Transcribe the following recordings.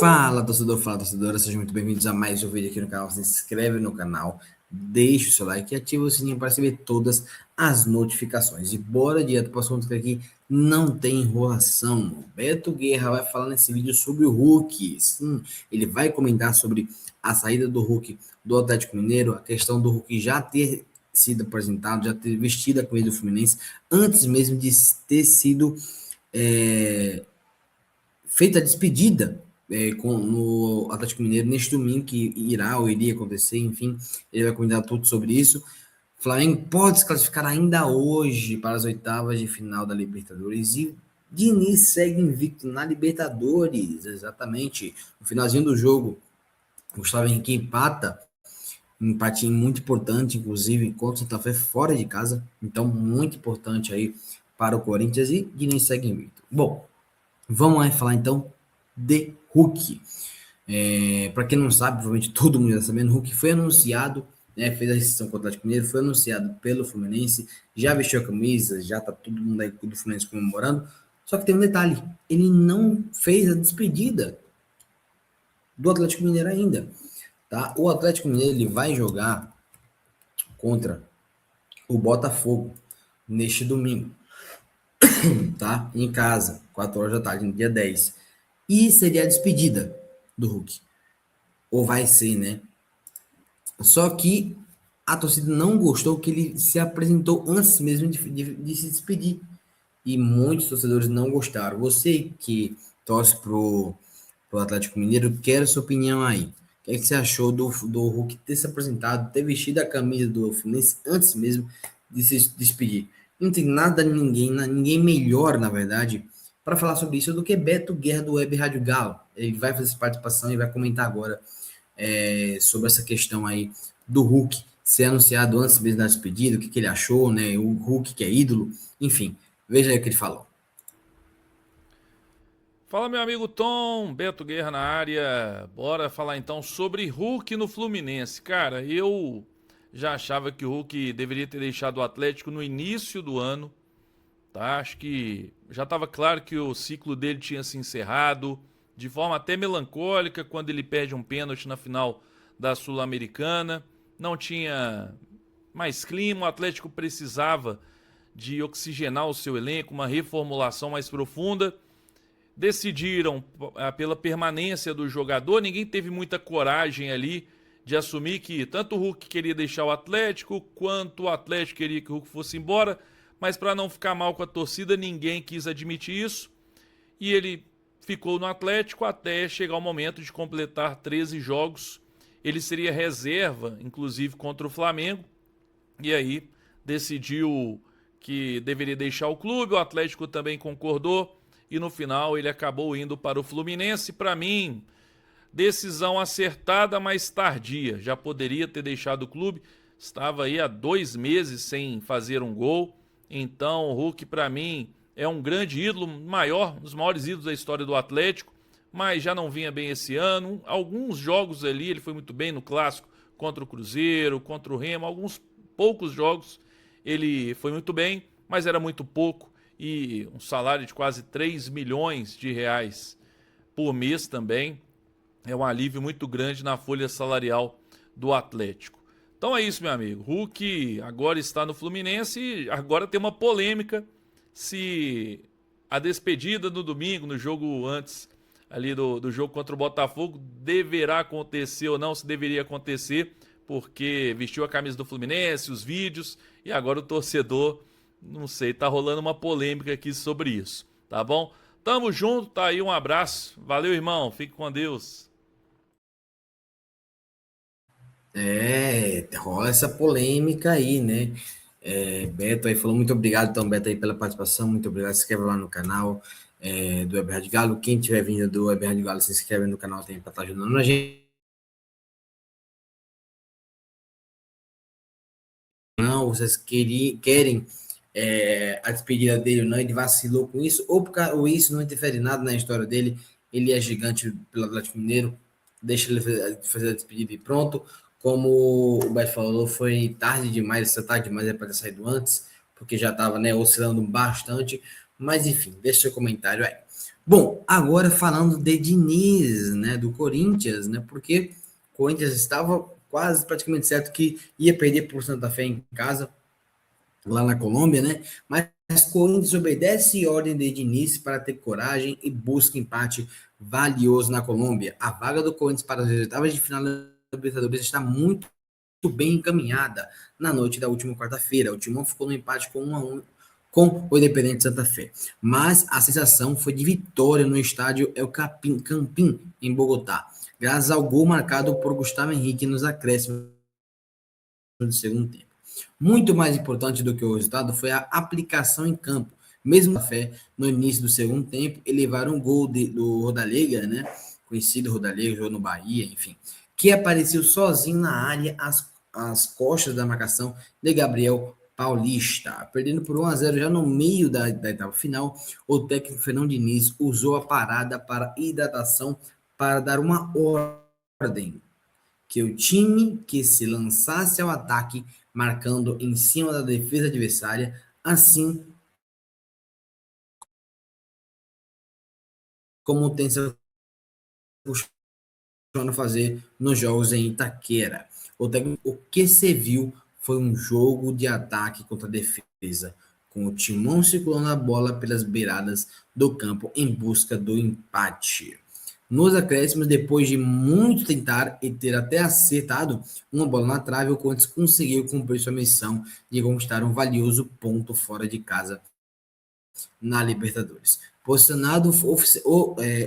Fala, torcedora, sejam muito bem-vindos a mais um vídeo aqui no canal. Se inscreve no canal, deixa o seu like e ativa o sininho para receber todas as notificações. E bora direto para o assunto que aqui não tem enrolação. Beto Guerra vai falar nesse vídeo sobre o Hulk. Sim, ele vai comentar sobre a saída do Hulk do Atlético Mineiro, a questão do Hulk já ter sido apresentado, já ter vestido a camisa do Fluminense, antes mesmo de ter sido feita a despedida no Atlético Mineiro neste domingo, que irá ou iria acontecer, enfim, ele vai comentar tudo sobre isso. Flamengo pode se classificar ainda hoje para as oitavas de final da Libertadores e Diniz segue invicto na Libertadores, exatamente. No finalzinho do jogo, Gustavo Henrique empata, um empatinho muito importante, inclusive contra o Santa Fé fora de casa, então muito importante aí para o Corinthians e Diniz segue invicto. Bom, vamos lá falar então de Hulk. Para quem não sabe, provavelmente todo mundo já está sabendo, Hulk foi anunciado, né, fez a rescisão com o Atlético Mineiro, foi anunciado pelo Fluminense, já vestiu a camisa, já está todo mundo aí do Fluminense comemorando. Só que tem um detalhe, ele não fez a despedida do Atlético Mineiro ainda. Tá? O Atlético Mineiro ele vai jogar contra o Botafogo neste domingo, tá? Em casa, 4 horas da tarde, no dia 10. E seria a despedida do Hulk. Ou vai ser, né? Só que a torcida não gostou que ele se apresentou antes mesmo de se despedir. E muitos torcedores não gostaram. Você que torce pro Atlético Mineiro, quero sua opinião aí. O que é que você achou do Hulk ter se apresentado, ter vestido a camisa do Fluminense antes mesmo de se despedir? Não tem ninguém melhor, na verdade, para falar sobre isso do que Beto Guerra do Web Rádio Galo. Ele vai fazer essa participação e vai comentar agora sobre essa questão aí do Hulk ser anunciado antes mesmo da despedida, o que ele achou, né? O Hulk que é ídolo, enfim, veja aí o que ele falou. Fala, meu amigo Tom, Beto Guerra na área. Bora falar então sobre Hulk no Fluminense. Cara, eu já achava que o Hulk deveria ter deixado o Atlético no início do ano, tá? Acho que já estava claro que o ciclo dele tinha se encerrado, de forma até melancólica, quando ele perde um pênalti na final da Sul-Americana. Não tinha mais clima, o Atlético precisava de oxigenar o seu elenco, uma reformulação mais profunda. Decidiram pela permanência do jogador, ninguém teve muita coragem ali de assumir que tanto o Hulk queria deixar o Atlético, quanto o Atlético queria que o Hulk fosse embora, mas para não ficar mal com a torcida, ninguém quis admitir isso, e ele ficou no Atlético até chegar o momento de completar 13 jogos. Ele seria reserva, inclusive contra o Flamengo, e aí decidiu que deveria deixar o clube, o Atlético também concordou, e no final ele acabou indo para o Fluminense. Para mim, decisão acertada, mas tardia. Já poderia ter deixado o clube, estava aí há 2 meses sem fazer um gol. Então o Hulk, para mim, é um grande ídolo, um dos maiores ídolos da história do Atlético, mas já não vinha bem esse ano. Alguns jogos ali ele foi muito bem no Clássico, contra o Cruzeiro, contra o Remo, alguns poucos jogos ele foi muito bem, mas era muito pouco, e um salário de quase 3 milhões de reais por mês também é um alívio muito grande na folha salarial do Atlético. Então é isso, meu amigo. Hulk agora está no Fluminense e agora tem uma polêmica se a despedida no domingo, no jogo antes ali do jogo contra o Botafogo, deverá acontecer ou não, se deveria acontecer, porque vestiu a camisa do Fluminense, os vídeos, e agora o torcedor, não sei, tá rolando uma polêmica aqui sobre isso, tá bom? Tamo junto, tá aí, um abraço. Valeu, irmão, fique com Deus. Rola essa polêmica aí, né? Beto aí falou, muito obrigado, então, Beto, aí pela participação, muito obrigado, se inscreve lá no canal do Web Rádio Galo, quem tiver vindo do Web Rádio Galo, se inscreve no canal também para estar ajudando a gente. Não, vocês querem a despedida dele ou não, ele vacilou com isso, ou isso não interfere nada na história dele, ele é gigante pelo Atlético Mineiro, deixa ele fazer a despedida e pronto. Como o Beto falou, foi tarde demais, essa tarde demais é para ter saído antes, porque já estava, né, oscilando bastante, mas enfim, deixa seu comentário aí. Bom, agora falando de Diniz, né, do Corinthians, né, porque o Corinthians estava quase praticamente certo que ia perder por Santa Fé em casa, lá na Colômbia, né, mas o Corinthians obedece ordem de Diniz para ter coragem e busca empate valioso na Colômbia. A vaga do Corinthians para as oitavas de final da Libertadores está muito bem encaminhada na noite da última quarta-feira. O Timão ficou no empate com 1-1 com o Independente Santa Fé. Mas a sensação foi de vitória no estádio El Campín, em Bogotá, graças ao gol marcado por Gustavo Henrique nos acréscimos do segundo tempo. Muito mais importante do que o resultado foi a aplicação em campo. Mesmo Santa Fé, no início do segundo tempo, elevaram um gol do Rodalega, né? Conhecido Rodalega, jogou no Bahia, enfim, que apareceu sozinho na área às costas da marcação de Gabriel Paulista. Perdendo por 1-0 já no meio da etapa final, o técnico Fernando Diniz usou a parada para hidratação para dar uma ordem que o time que se lançasse ao ataque, marcando em cima da defesa adversária, assim como tem se acostumado a fazer nos jogos em Itaquera. O que se viu foi um jogo de ataque contra a defesa, com o Timão circulando a bola pelas beiradas do campo em busca do empate. Nos acréscimos, depois de muito tentar e ter até acertado uma bola na trave, o Corinthians conseguiu cumprir sua missão de conquistar um valioso ponto fora de casa na Libertadores. Posicionado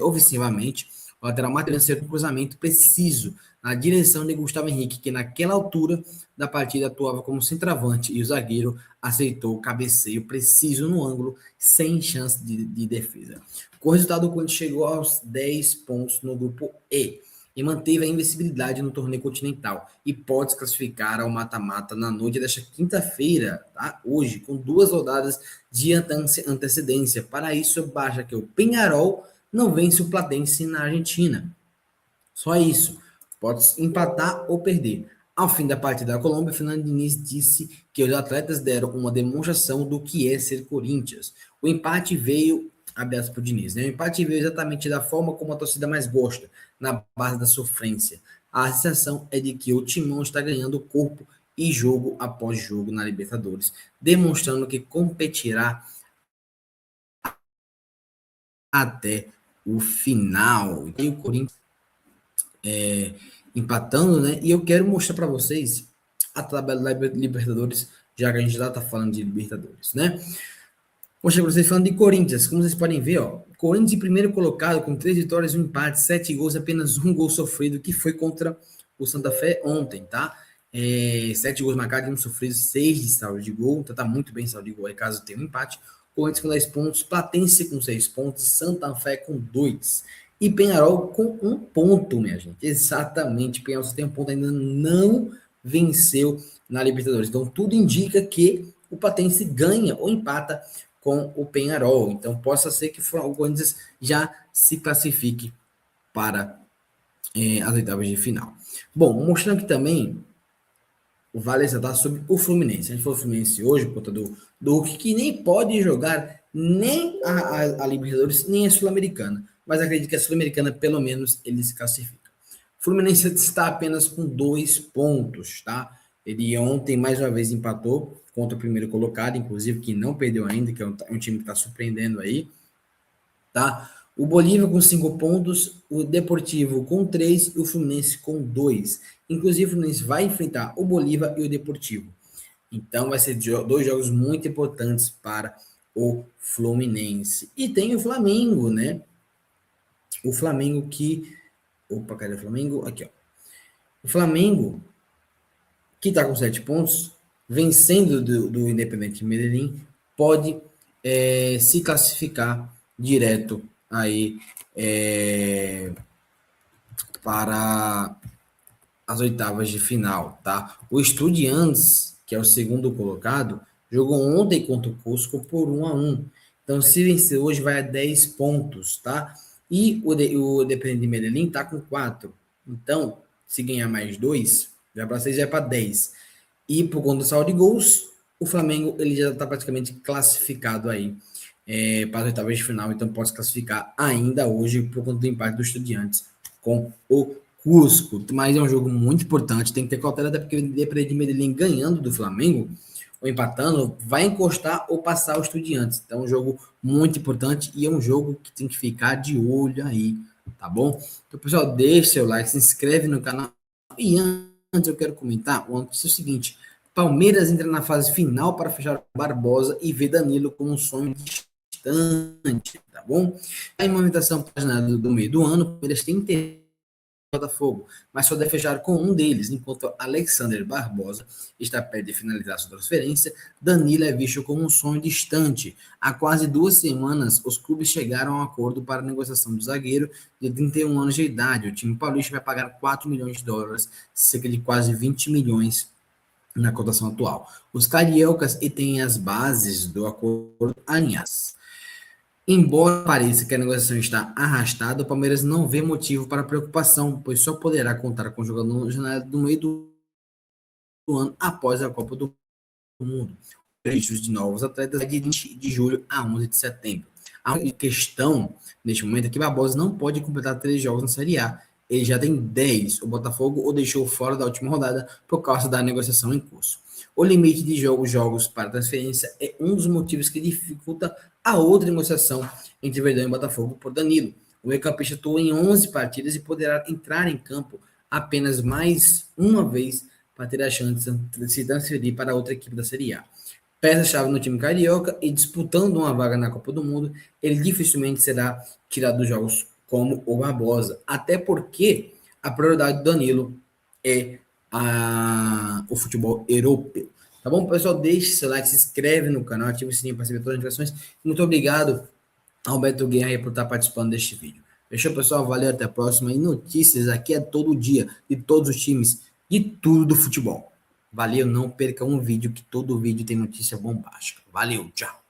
ofensivamente, o lateral Matheus acertou um cruzamento preciso na direção de Gustavo Henrique, que naquela altura da partida atuava como centroavante, e o zagueiro aceitou o cabeceio preciso no ângulo, sem chance de defesa. Com o resultado, o Corinthians chegou aos 10 pontos no grupo E e manteve a invencibilidade no torneio continental e pode se classificar ao mata-mata na noite desta quinta-feira, tá? Hoje, com 2 rodadas de antecedência. Para isso, basta que o Peñarol não vence o Platense na Argentina. Só isso. Pode empatar ou perder. Ao fim da partida da Colômbia, Fernando Diniz disse que os atletas deram uma demonstração do que é ser Corinthians. O empate veio, aberto por Diniz, né? O empate veio exatamente da forma como a torcida mais gosta, na base da sofrência. A sensação é de que o Timão está ganhando corpo e jogo após jogo na Libertadores, demonstrando que competirá até o final. E o Corinthians empatando, né? E eu quero mostrar para vocês a tabela da Libertadores, já que a gente já está falando de Libertadores, né? Mostrar para vocês falando de Corinthians, como vocês podem ver, ó, Corinthians em primeiro colocado com 3 vitórias e um empate, 7 gols, apenas um gol sofrido, que foi contra o Santa Fé ontem, tá? 7 gols marcados e um sofrido, 6 de saldo de gol, então tá muito bem saldo de gol aí, caso tenha um empate. Corinthians com 10 pontos, Platense com 6 pontos, Santa Fé com 2. E Peñarol com 1 ponto, minha gente. Exatamente, Peñarol só tem um ponto, ainda não venceu na Libertadores. Então tudo indica que o Platense ganha ou empata com o Peñarol. Então possa ser que o Corinthians já se classifique para as oitavas de final. Bom, mostrando aqui também o Vale ressaltar sobre o Fluminense. A gente falou do Fluminense hoje, por conta do Hulk, que nem pode jogar nem a Libertadores, nem a Sul-Americana. Mas acredito que a Sul-Americana, pelo menos, ele se classifica. O Fluminense está apenas com 2 pontos, tá? Ele ontem, mais uma vez, empatou contra o primeiro colocado, inclusive, que não perdeu ainda, que é um time que está surpreendendo aí, tá? O Bolívar com 5 pontos, o Deportivo com 3 e o Fluminense com 2. Inclusive, o Fluminense vai enfrentar o Bolívar e o Deportivo. Então, vai ser 2 jogos muito importantes para o Fluminense. E tem o Flamengo, né? O Flamengo que... Opa, cadê o Flamengo? Aqui, ó. O Flamengo, que está com 7 pontos, vencendo do Independente Medellín, pode se classificar direto aí para as oitavas de final, tá? O Estudiantes, que é o segundo colocado, jogou ontem contra o Cusco por 1-1. Então, se vencer hoje, vai a 10 pontos, tá? E o Independente Medellín tá com 4. Então, se ganhar mais 2, vai para 6, vai para 10. E por conta do saldo de gols, o Flamengo ele já está praticamente classificado aí para as oitavas de final, então pode se classificar ainda hoje por conta do empate do Estudiantes com o Cusco. Mas é um jogo muito importante, tem que ter cautela, até porque o Independiente Medellín ganhando do Flamengo ou empatando, vai encostar ou passar o Estudiantes. Então é um jogo muito importante e é um jogo que tem que ficar de olho aí, tá bom? Então, pessoal, deixa seu like, se inscreve no canal. E antes eu quero comentar, o notícia é o seguinte: Palmeiras entra na fase final para fechar Barbosa e vê Danilo com um sonho distante, tá bom? A movimentação do meio do ano, o Palmeiras tem Botafogo, mas só deve fechar com um deles, enquanto Alexander Barbosa está perto de finalizar sua transferência. Danilo é visto como um sonho distante. Há quase 2 semanas, os clubes chegaram a um acordo para a negociação do zagueiro de 31 anos de idade. O time paulista vai pagar 4 milhões de dólares, cerca de quase 20 milhões na cotação atual. Os cariocas e têm as bases do acordo alinhadas. Embora pareça que a negociação está arrastada, o Palmeiras não vê motivo para preocupação, pois só poderá contar com o jogador no janela do meio do ano após a Copa do Mundo. Registros de novos atletas é de 20 de julho a 11 de setembro. A questão, neste momento, é que Barbosa não pode completar 3 jogos na Série A. Ele já tem 10. O Botafogo o deixou fora da última rodada por causa da negociação em curso. O limite de jogos para transferência é um dos motivos que dificulta a outra negociação entre Verdão e Botafogo por Danilo. O meio-campista atuou em 11 partidas e poderá entrar em campo apenas mais uma vez para ter a chance de se transferir para outra equipe da Série A. Peça-chave no time carioca e disputando uma vaga na Copa do Mundo, ele dificilmente será tirado dos jogos como o Barbosa, até porque a prioridade do Danilo é o futebol europeu. Tá bom, pessoal? Deixe seu like, se inscreve no canal, ativa o sininho para receber todas as notificações. Muito obrigado ao Beto Guerra por estar participando deste vídeo. Fechou, pessoal? Valeu, até a próxima. E notícias aqui é todo dia, de todos os times, de tudo do futebol. Valeu, não perca um vídeo, que todo vídeo tem notícia bombástica. Valeu, tchau.